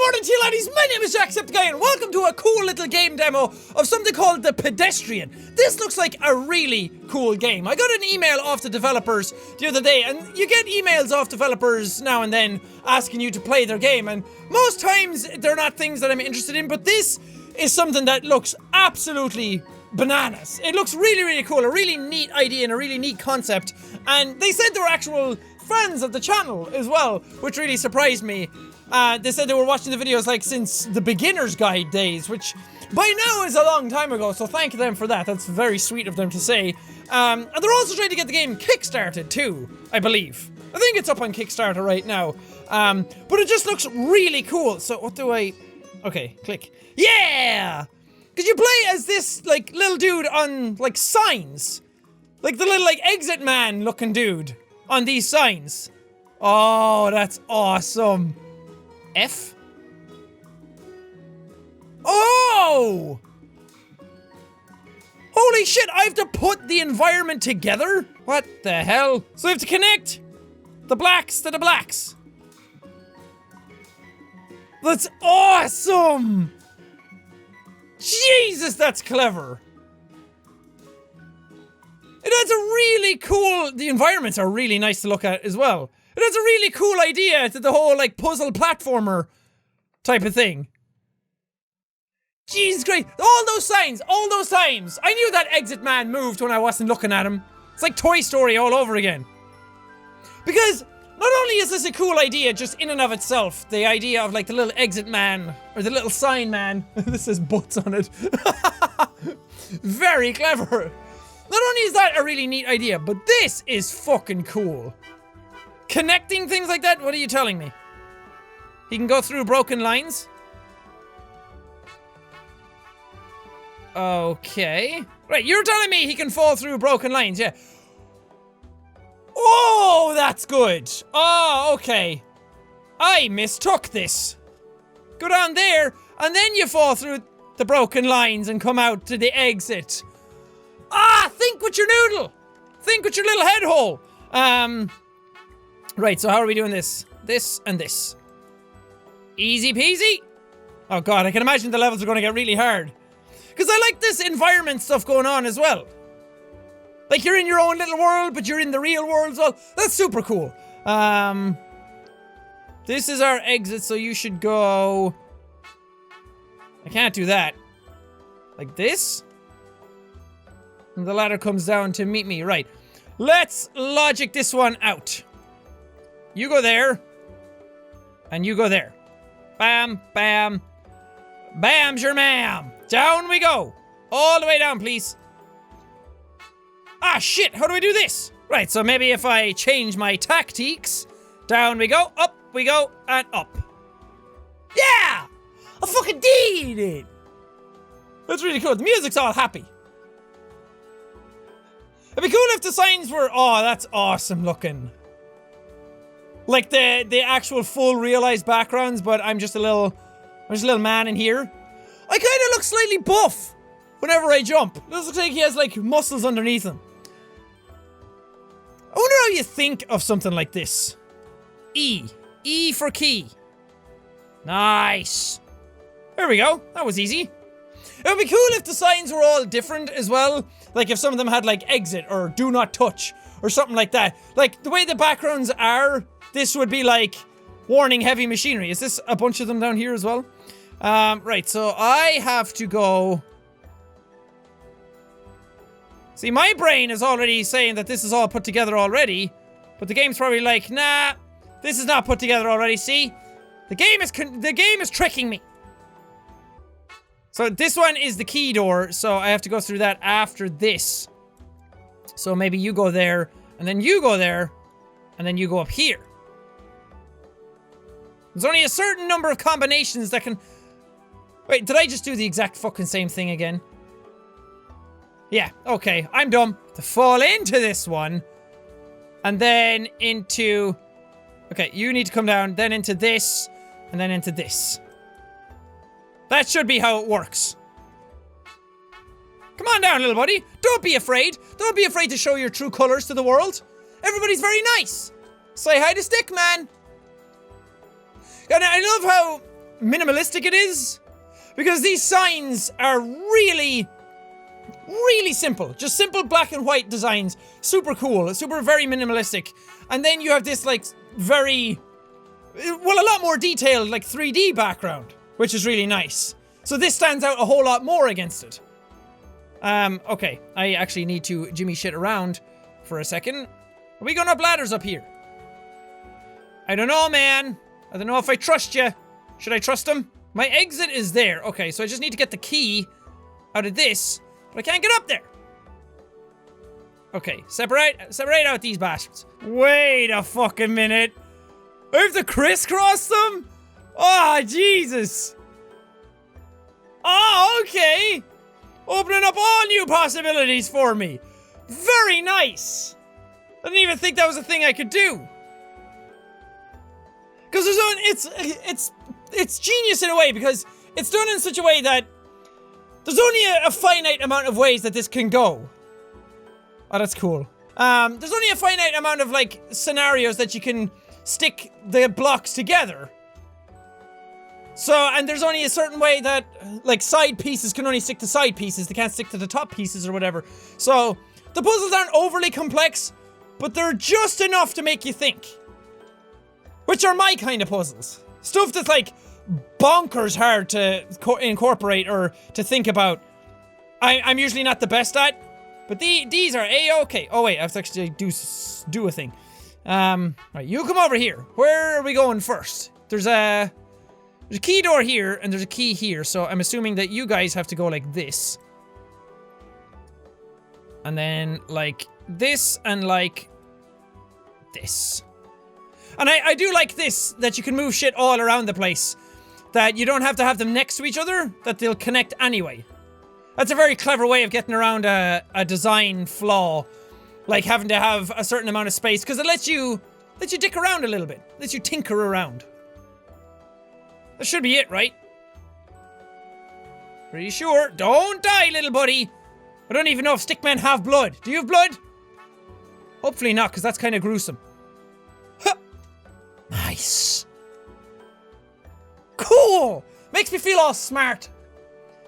morning to you laddies, my name is Jacksepticeye and welcome to a cool little game demo of something called the Pedestrian. This looks like a really cool game. I got an email off the developers the other day, and you get emails off developers now and then asking you to play their game, and most times they're not things that I'm interested in, but this is something that looks absolutely bananas. It looks really, really cool, a really neat idea and a really neat concept, and they said they were actual fans of the channel as well, which really surprised me. They said they were watching the videos like since the beginner's guide days, which by now is a long time ago, so thank them for that. That's very sweet of them to say. And they're also trying to get the game kickstarted too, I believe. I think it's up on Kickstarter right now. But it just looks really cool. So what do I... Okay, click. Yeah! Because you play as this, like, little dude on, like, signs. Like the little, like, exit man looking dude on these signs. Oh, that's awesome. F? Oh! Holy shit, I have to put the environment together? What the hell? So I have to connect the blacks to the blacks. That's awesome! Jesus, that's clever. It has a really cool... The environments are really nice to look at as well. It has a really cool idea to the whole, like, puzzle platformer type of thing. Jesus Christ. All those signs, all those times. I knew that exit man moved when I wasn't looking at him. It's like Toy Story all over again. Because not only is this a cool idea just in and of itself, the idea of, like, the little exit man, or the little sign man. This says butts on it. Very clever. Not only is that a really neat idea, but this is fucking cool. Connecting things like that? What are you telling me? He can go through broken lines? Okay. Right, you're telling me he can fall through broken lines, yeah. Oh, that's good. Oh, okay. I mistook this. Go down there, and then you fall through the broken lines and come out to the exit. Ah, think with your noodle. Think with your little head hole. Right, so how are we doing this? This and this. Easy peasy. Oh god, I can imagine the levels are going to get really hard. Because I like this environment stuff going on as well. Like you're in your own little world, but you're in the real world as well. That's super cool. This is our exit, so you should go... I can't do that. Like this? And the ladder comes down to meet me. Right. Let's logic this one out. You go there. And you go there. Bam, bam. Bam, your ma'am. Down we go. All the way down, please. Ah, shit. How do I do this? Right, so maybe if I change my tactics. Down we go. Up we go. And up. Yeah! I fucking did it! That's really cool. The music's all happy. It'd be cool if the signs were... Oh, that's awesome looking. Like the actual full realized backgrounds, but I'm just a little man in here. I kind of look slightly buff whenever I jump. It looks like he has like muscles underneath him. I wonder how you think of something like this. E. E for key. Nice. There we go. That was easy. It would be cool if the signs were all different as well. Like if some of them had like exit or do not touch or something like that. Like the way the backgrounds are, this would be like warning heavy machinery. Is this a bunch of them down here as well? Right, so I have to go... See, my brain is already saying that this is all put together already. But the game's probably like, nah, this is not put together already, see? The game is tricking me. So this one is the key door, so I have to go through that after this. So maybe you go there, and then you go there, and then you go up here. There's only a certain number of combinations that can... Wait, did I just do the exact fucking same thing again? Yeah, okay, I'm dumb. To fall into this one, and then into... Okay, you need to come down, then into this, and then into this. That should be how it works. Come on down, little buddy. Don't be afraid. Don't be afraid to show your true colors to the world. Everybody's very nice. Say hi to Stickman. And I love how minimalistic it is. Because these signs are really, really simple. Just simple black and white designs. Super cool. Super very minimalistic. And then you have this like very, well, a lot more detailed like 3D background, which is really nice. So this stands out a whole lot more against it. Okay. I actually need to jimmy shit around for a second. Are we going up ladders up here? I don't know, man. I don't know if I trust you. Should I trust him? My exit is there. Okay, so I just need to get the key out of this, but I can't get up there. Okay, separate out these bastards. Wait a fucking minute. I have to crisscross them? Oh, Jesus. Oh, okay. Opening up all new possibilities for me. Very nice. I didn't even think that was a thing I could do. Because it's genius in a way, because it's done in such a way that there's only a finite amount of ways that this can go. Oh, that's cool. There's only a finite amount of, like, scenarios that you can stick the blocks together. So, and there's only a certain way that, like, side pieces can only stick to side pieces. They can't stick to the top pieces or whatever. So, the puzzles aren't overly complex, but they're just enough to make you think. Which are my kind of puzzles. Stuff that's, like, bonkers hard to incorporate or to think about. I'm usually not the best at. But these are A-okay. Oh, wait, I have to actually do a thing. Right, you come over here. Where are we going first? There's a key door here, and there's a key here, so I'm assuming that you guys have to go like this. And then, like, this, and like, this. And I do like this, that you can move shit all around the place. That you don't have to have them next to each other, that they'll connect anyway. That's a very clever way of getting around a design flaw. Like having to have a certain amount of space, because it lets you dick around a little bit. Lets you tinker around. That should be it, right? Pretty sure. Don't die, little buddy. I don't even know if stickmen have blood. Do you have blood? Hopefully not, because that's kind of gruesome. Huh. Nice. Cool. Makes me feel all smart.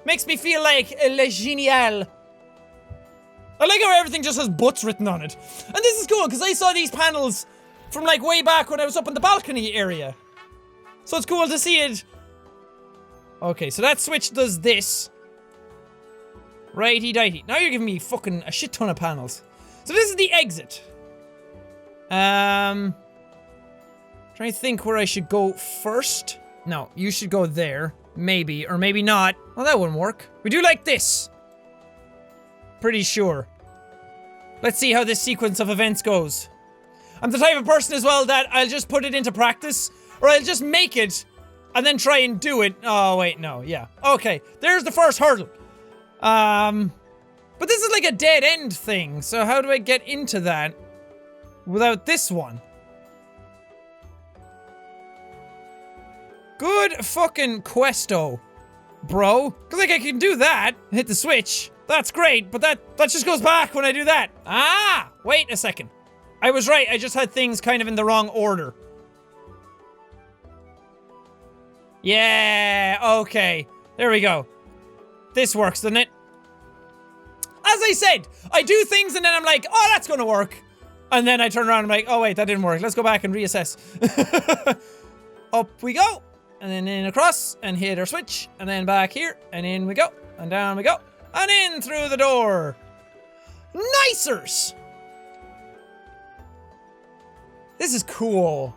Makes me feel like le génial. I like how everything just has butts written on it. And this is cool, because I saw these panels from, like, way back when I was up in the balcony area. So it's cool to see it. Okay, so that switch does this. Righty-dighty. Now you're giving me fucking a shit ton of panels. So this is the exit. Trying to think where I should go first. No, you should go there. Maybe, or maybe not. Well, that wouldn't work. We do like this. Pretty sure. Let's see how this sequence of events goes. I'm the type of person as well that I'll just put it into practice, or I'll just make it, and then try and do it. Oh, wait, no, yeah. Okay, there's the first hurdle. But this is like a dead end thing, so how do I get into that without this one? Good fucking questo, bro. Cause like I can do that, hit the switch. That's great, but that just goes back when I do that. Ah, wait a second. I was right, I just had things kind of in the wrong order. Yeah, okay. There we go. This works, doesn't it? As I said, I do things and then I'm like, oh, that's gonna work. And then I turn around and I'm like, oh wait, that didn't work. Let's go back and reassess. Up we go. And then in across, and hit our switch, and then back here, and in we go, and down we go, and in through the door. Nicers! This is cool.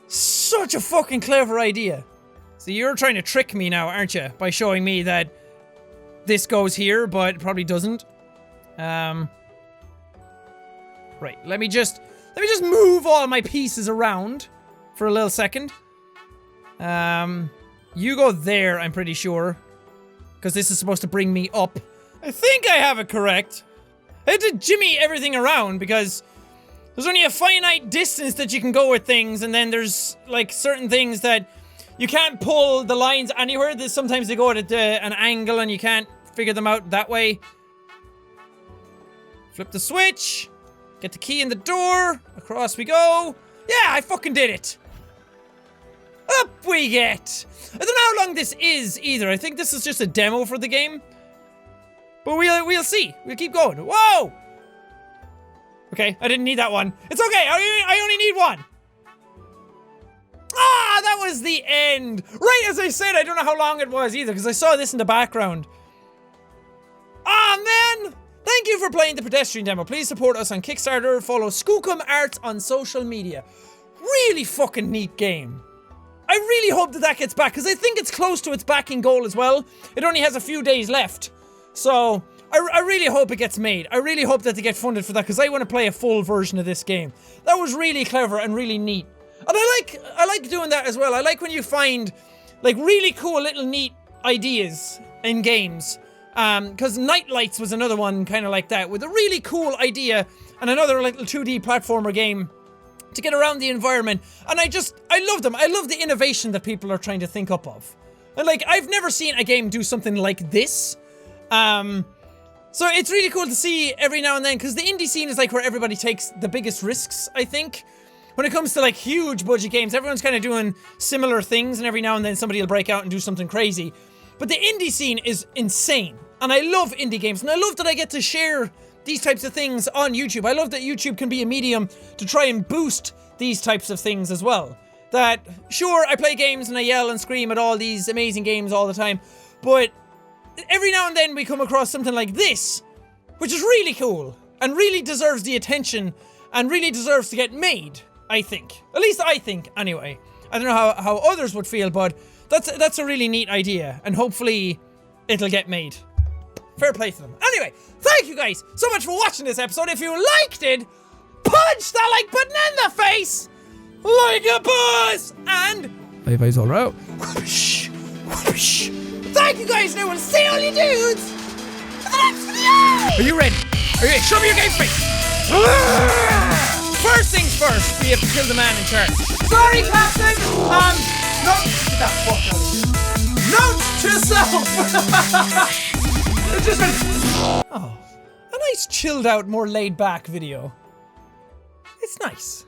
Such a fucking clever idea. So you're trying to trick me now, aren't you? By showing me that this goes here, but it probably doesn't. Right, let me just move all my pieces around for a little second. You go there, I'm pretty sure. Because this is supposed to bring me up. I think I have it correct. I had to jimmy everything around because there's only a finite distance that you can go with things, and then there's, like, certain things that you can't pull the lines anywhere. Sometimes they go at an angle and you can't figure them out that way. Flip the switch. Get the key in the door. Across we go. Yeah, I fucking did it. we get. I don't know how long this is either. I think this is just a demo for the game. But we'll see. We'll keep going. Whoa! Okay, I didn't need that one. It's okay, I only need one. Ah, that was the end. Right as I said, I don't know how long it was either, because I saw this in the background. Ah, man! Thank you for playing the Pedestrian demo. Please support us on Kickstarter. Follow Skookum Arts on social media. Really fucking neat game. I really hope that gets back, because I think it's close to its backing goal as well. It only has a few days left. So, I really hope it gets made. I really hope that they get funded for that, because I want to play a full version of this game. That was really clever and really neat. And I like doing that as well. I like when you find, like, really cool little neat ideas in games. Because Nightlights was another one kind of like that, with a really cool idea and another little 2D platformer game to get around the environment. And I love them. I love the innovation that people are trying to think up of. And, like, I've never seen a game do something like this. So it's really cool to see every now and then, because the indie scene is like where everybody takes the biggest risks, I think. When it comes to, like, huge budget games, everyone's kind of doing similar things, and every now and then somebody will break out and do something crazy. But the indie scene is insane, and I love indie games, and I love that I get to share these types of things on YouTube. I love that YouTube can be a medium to try and boost these types of things as well. That, sure, I play games and I yell and scream at all these amazing games all the time, but every now and then we come across something like this, which is really cool, and really deserves the attention, and really deserves to get made. I think. At least I think, anyway. I don't know how others would feel, but that's a really neat idea, and hopefully it'll get made. Fair play to them. Anyway, thank you guys so much for watching this episode. If you liked it, punch that like button in the face like a boss, and bye all out. Whoosh, whoosh. Thank you guys, and I will see all you dudes in the next video. Are you ready? Show me your game face. First things first, we have to kill the man in charge. Sorry, Captain! Note to that fuck out of you. Note to self! It's just been... Oh, a nice chilled out, more laid back video. It's nice.